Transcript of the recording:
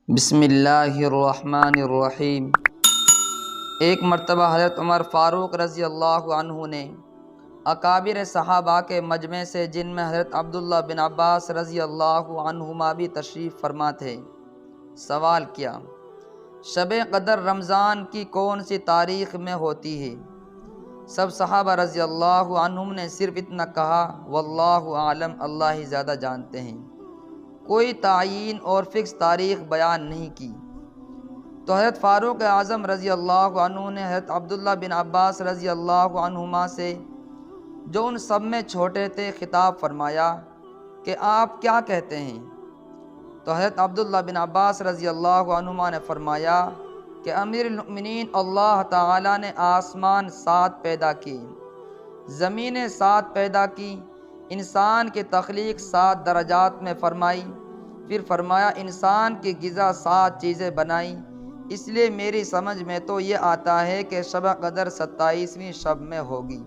بسم اللہ الرحمن الرحیم۔ ایک مرتبہ حضرت عمر فاروق رضی اللہ عنہ نے اکابر صحابہ کے مجمع سے، جن میں حضرت عبداللہ بن عباس رضی اللہ عنہما بھی تشریف فرما تھے، سوال کیا، شب قدر رمضان کی کون سی تاریخ میں ہوتی ہے؟ سب صحابہ رضی اللہ عنہم نے صرف اتنا کہا، واللہ اعلم، اللہ ہی زیادہ جانتے ہیں، کوئی تعین اور فکس تاریخ بیان نہیں کی۔ تو حضرت فاروق اعظم رضی اللہ عنہ نے حضرت عبداللہ بن عباس رضی اللہ عنہما سے، جو ان سب میں چھوٹے تھے، خطاب فرمایا کہ آپ کیا کہتے ہیں؟ تو حضرت عبداللہ بن عباس رضی اللہ عنہما نے فرمایا کہ امیر المؤمنین، اللہ تعالیٰ نے آسمان 7 پیدا کی، زمینیں 7 پیدا کی، انسان کی تخلیق 7 درجات میں فرمائی، پھر فرمایا انسان کی غذا 7 چیزیں بنائیں۔ اس لیے میری سمجھ میں تو یہ آتا ہے کہ شب قدر 27ویں شب میں ہوگی۔